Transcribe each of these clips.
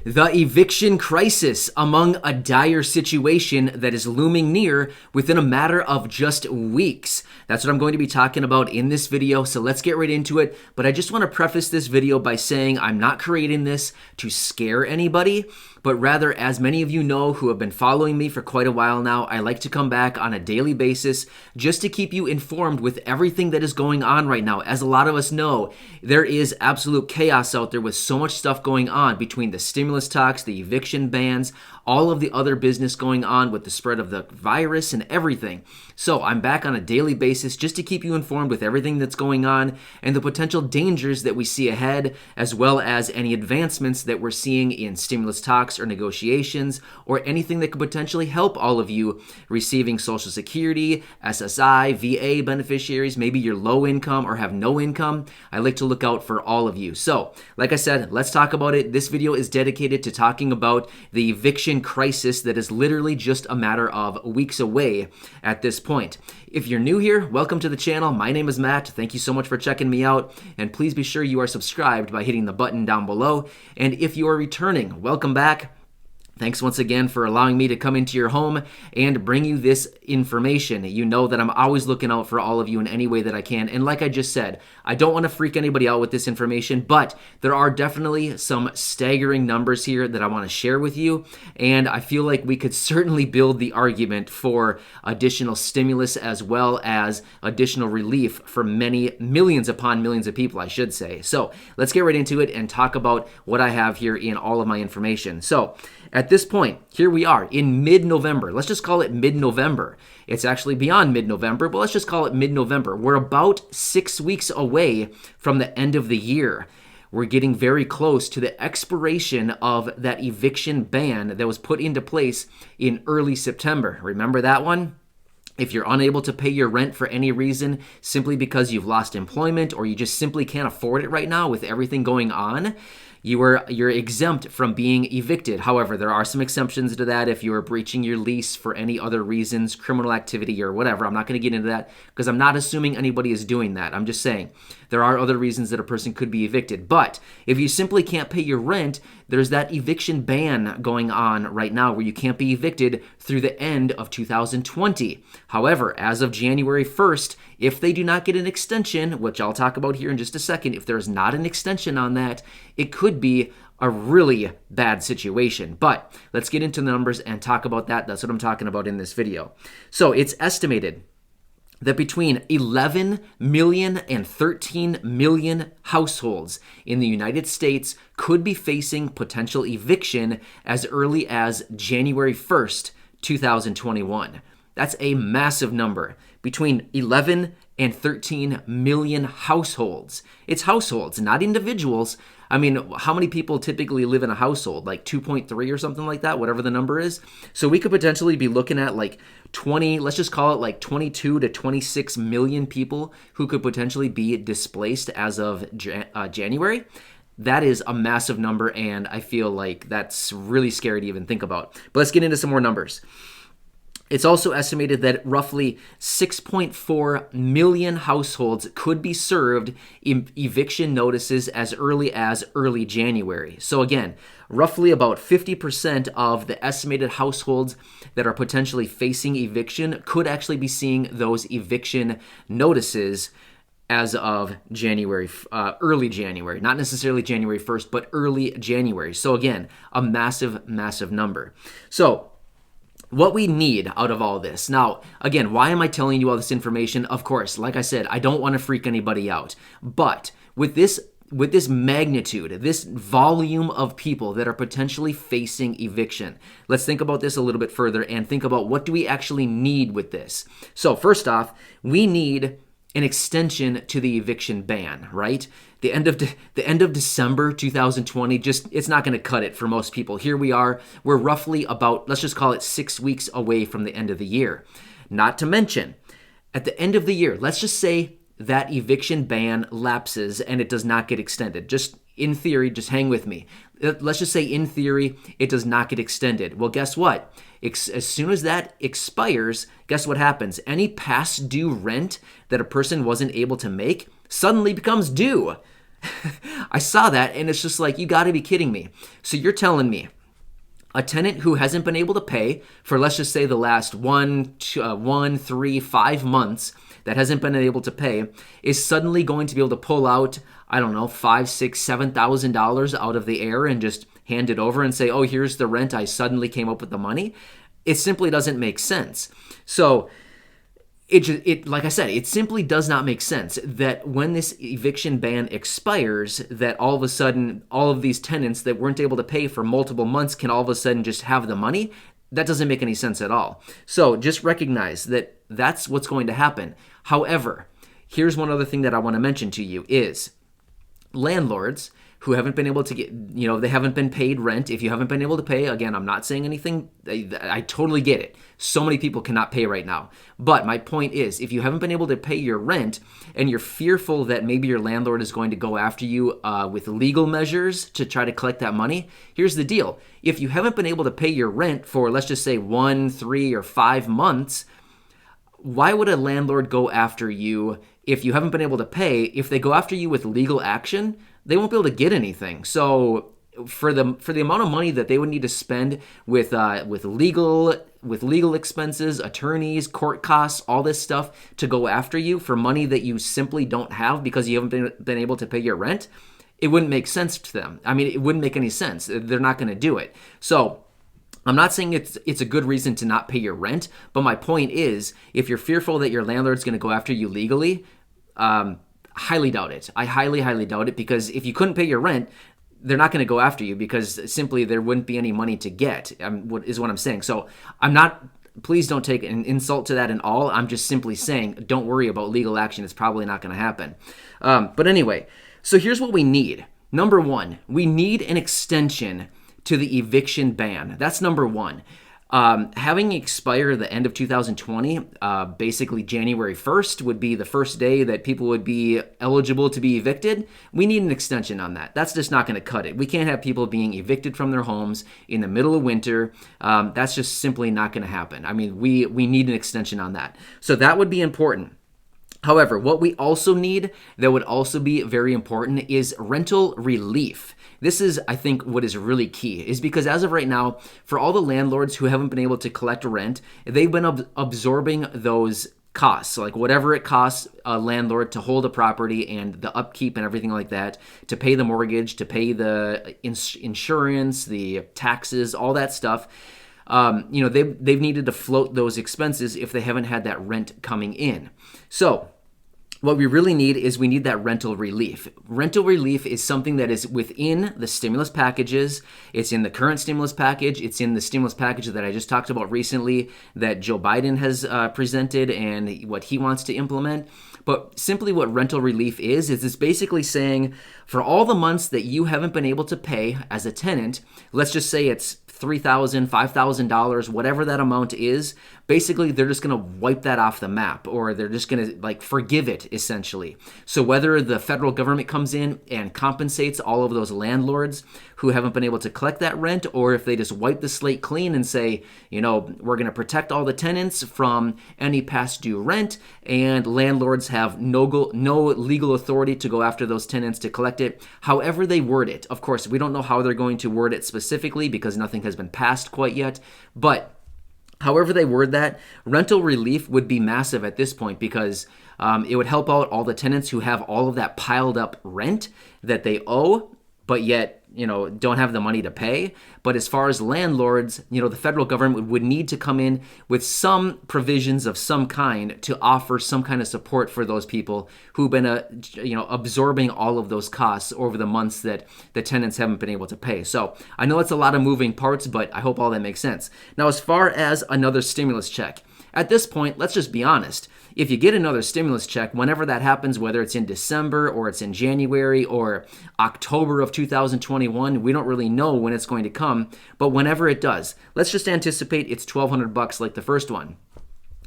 The eviction crisis among a dire situation that is looming near within a matter of just weeks. That's what I'm going to be talking about in this video, so let's get right into it. But I just want to preface this video by saying I'm not creating this to scare anybody, but rather, as many of you know who have been following me for quite a while now, I like to come back on a daily basis just to keep you informed with everything that is going on right now. As a lot of us know, there is absolute chaos out there with so much stuff going on between the stimulus talks, the eviction bans, all of the other business going on with the spread of the virus and everything. So I'm back on a daily basis just to keep you informed with everything that's going on and the potential dangers that we see ahead, as well as any advancements that we're seeing in stimulus talks or negotiations, or anything that could potentially help all of you receiving Social Security, SSI, VA beneficiaries. Maybe you're low income or have no income. I like to look out for all of you. So, like I said, let's talk about it. This video is dedicated to talking about the eviction crisis that is literally just a matter of weeks away at this point. If you're new here, welcome to the channel. My name is Matt. Thank you so much for checking me out. And please be sure you are subscribed by hitting the button down below. And if you are returning, welcome back. Thanks once again for allowing me to come into your home and bring you this information. You know that I'm always looking out for all of you in any way that I can. And like I just said, I don't want to freak anybody out with this information, but there are definitely some staggering numbers here that I want to share with you. And I feel like we could certainly build the argument for additional stimulus as well as additional relief for many millions upon millions of people, I should say. So let's get right into it and talk about what I have here in all of my information. So at this point, here we are in mid-November. Let's just call it mid-November. It's actually beyond mid-November, but let's just call it mid-November. We're about 6 weeks away from the end of the year. We're getting very close to the expiration of that eviction ban that was put into place in early September. Remember that one? If you're unable to pay your rent for any reason, simply because you've lost employment or you just simply can't afford it right now with everything going on, you're exempt from being evicted. However, there are some exceptions to that if you are breaching your lease for any other reasons, criminal activity or whatever. I'm not going to get into that because I'm not assuming anybody is doing that. I'm just saying there are other reasons that a person could be evicted. But if you simply can't pay your rent, there's that eviction ban going on right now where you can't be evicted through the end of 2020. However, as of January 1st, if they do not get an extension, which I'll talk about here in just a second, if there's not an extension on that, it could be a really bad situation. But let's get into the numbers and talk about that. That's what I'm talking about in this video. So it's estimated that between 11 million and 13 million households in the United States could be facing potential eviction as early as January 1st, 2021. That's a massive number. Between 11 and 13 million households. It's households, not individuals. I mean, how many people typically live in a household? Like 2.3 or something like that, whatever the number is. So we could potentially be looking at like 20, let's just call it like 22 to 26 million people who could potentially be displaced as of January. That is a massive number, and I feel like that's really scary to even think about. But let's get into some more numbers. It's also estimated that roughly 6.4 million households could be served eviction notices as early January. So again, roughly about 50% of the estimated households that are potentially facing eviction could actually be seeing those eviction notices as of January, early January, not necessarily January 1st, but early January. So again, a massive, massive number. So what we need out of all this. Now, again, why am I telling you all this information? Of course, like I said, I don't want to freak anybody out. But with this magnitude, this volume of people that are potentially facing eviction, let's think about this a little bit further and think about what do we actually need with this. So first off, we need an extension to the eviction ban, right? The end of December 2020, it's not going to cut it for most people. Here we are, we're roughly about, let's just call it 6 weeks away from the end of the year. Not to mention, at the end of the year, let's just say that eviction ban lapses and it does not get extended. Just in theory, just hang with me. Let's just say in theory, it does not get extended. Well, guess what? As soon as that expires, guess what happens? Any past due rent that a person wasn't able to make suddenly becomes due. I saw that and it's just like, you got to be kidding me. So you're telling me a tenant who hasn't been able to pay for, let's just say, the last 3, 5 months that hasn't been able to pay is suddenly going to be able to pull out, I don't know, $5, $6, $7,000 out of the air and just hand it over and say, oh, here's the rent. I suddenly came up with the money. It simply doesn't make sense. So like I said, it simply does not make sense that when this eviction ban expires, that all of a sudden, all of these tenants that weren't able to pay for multiple months can all of a sudden just have the money. That doesn't make any sense at all. So just recognize that that's what's going to happen. However, here's one other thing that I want to mention to you is landlords who haven't been able to get, they haven't been paid rent. If you haven't been able to pay, again, I'm not saying anything. I totally get it. So many people cannot pay right now. But my point is, if you haven't been able to pay your rent and you're fearful that maybe your landlord is going to go after you with legal measures to try to collect that money, here's the deal. If you haven't been able to pay your rent for, let's just say, 1, 3, or 5 months, why would a landlord go after you if you haven't been able to pay? If they go after you with legal action, they won't be able to get anything. So for the amount of money that they would need to spend with legal expenses, attorneys, court costs, all this stuff to go after you for money that you simply don't have because you haven't been able to pay your rent, it wouldn't make sense to them. I mean, it wouldn't make any sense. They're not going to do it. So I'm not saying it's a good reason to not pay your rent, but my point is, if you're fearful that your landlord's going to go after you legally, highly doubt it. I highly, highly doubt it, because if you couldn't pay your rent, they're not going to go after you because simply there wouldn't be any money to get, is what I'm saying. So please don't take an insult to that at all. I'm just simply saying, don't worry about legal action. It's probably not going to happen. But anyway, so here's what we need. Number one, we need an extension to the eviction ban. That's number one. Having expire the end of 2020, basically January 1st would be the first day that people would be eligible to be evicted. We need an extension on that. That's just not going to cut it. We can't have people being evicted from their homes in the middle of winter. That's just simply not going to happen. I mean, we need an extension on that. So that would be important. However, what we also need that would also be very important is rental relief. This is, I think, what is really key, is because as of right now, for all the landlords who haven't been able to collect rent, they've been absorbing those costs, like whatever it costs a landlord to hold a property and the upkeep and everything like that, to pay the mortgage, to pay the insurance, the taxes, all that stuff. They've needed to float those expenses if they haven't had that rent coming in. So what we really need is we need that rental relief. Rental relief is something that is within the stimulus packages. It's in the current stimulus package. It's in the stimulus package that I just talked about recently that Joe Biden has presented and what he wants to implement. But simply what rental relief is it's basically saying for all the months that you haven't been able to pay as a tenant, let's just say it's $3,000, $5,000, whatever that amount is, basically they're just going to wipe that off the map, or they're just going to forgive it essentially. So whether the federal government comes in and compensates all of those landlords who haven't been able to collect that rent, or if they just wipe the slate clean and say, we're going to protect all the tenants from any past due rent, and landlords have no legal authority to go after those tenants to collect it. However they word it. Of course, we don't know how they're going to word it specifically because nothing has been passed quite yet, but however they word that, rental relief would be massive at this point because it would help out all the tenants who have all of that piled up rent that they owe, but yet, don't have the money to pay. But as far as landlords, the federal government would need to come in with some provisions of some kind to offer some kind of support for those people who've been, absorbing all of those costs over the months that the tenants haven't been able to pay. So I know it's a lot of moving parts, but I hope all that makes sense. Now, as far as another stimulus check, at this point, let's just be honest. If you get another stimulus check, whenever that happens, whether it's in December or it's in January or October of 2021, we don't really know when it's going to come, but whenever it does, let's just anticipate it's $1,200 like the first one.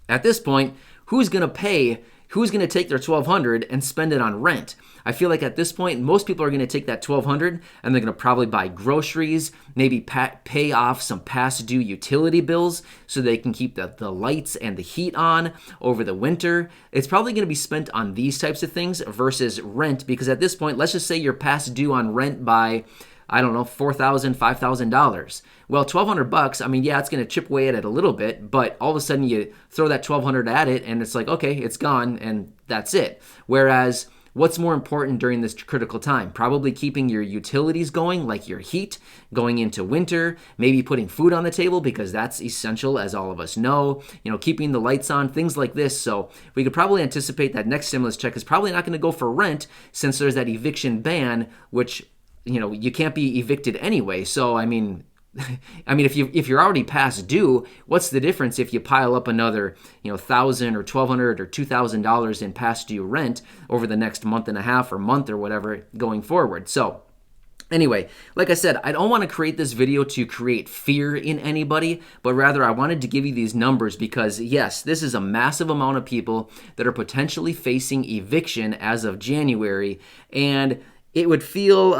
At this point, who's going to pay who's going to take their $1,200 and spend it on rent? I feel like at this point, most people are going to take that $1,200 and they're going to probably buy groceries, maybe pay off some past due utility bills so they can keep the lights and the heat on over the winter. It's probably going to be spent on these types of things versus rent, because at this point, let's just say you're past due on rent by, I don't know, $4,000, $5,000. Well, $1,200, I mean, yeah, it's going to chip away at it a little bit, but all of a sudden you throw that $1,200 at it and it's like, okay, it's gone and that's it. Whereas what's more important during this critical time? Probably keeping your utilities going, like your heat, going into winter, maybe putting food on the table because that's essential, as all of us know, keeping the lights on, things like this. So we could probably anticipate that next stimulus check is probably not going to go for rent since there's that eviction ban, which, you can't be evicted anyway. So, I mean, if you're already past due, what's the difference if you pile up another, $1,000 or $1,200 or $2,000 in past due rent over the next month and a half or month or whatever going forward? So anyway, like I said, I don't want to create this video to create fear in anybody, but rather I wanted to give you these numbers because yes, this is a massive amount of people that are potentially facing eviction as of January, and it would feel,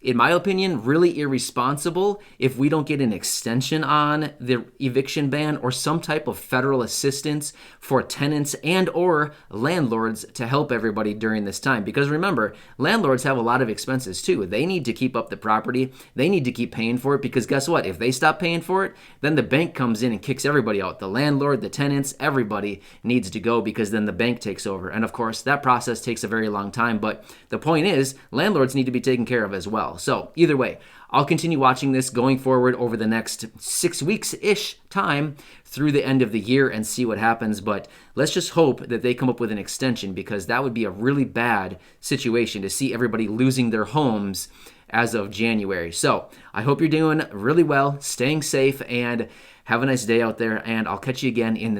in my opinion, really irresponsible if we don't get an extension on the eviction ban or some type of federal assistance for tenants and or landlords to help everybody during this time. Because remember, landlords have a lot of expenses too. They need to keep up the property. They need to keep paying for it because guess what? If they stop paying for it, then the bank comes in and kicks everybody out. The landlord, the tenants, everybody needs to go because then the bank takes over. And of course, that process takes a very long time. But the point is, landlords need to be taken care of as well. So either way, I'll continue watching this going forward over the next 6 weeks-ish time through the end of the year and see what happens. But let's just hope that they come up with an extension because that would be a really bad situation to see everybody losing their homes as of January. So I hope you're doing really well, staying safe, and have a nice day out there. And I'll catch you again in the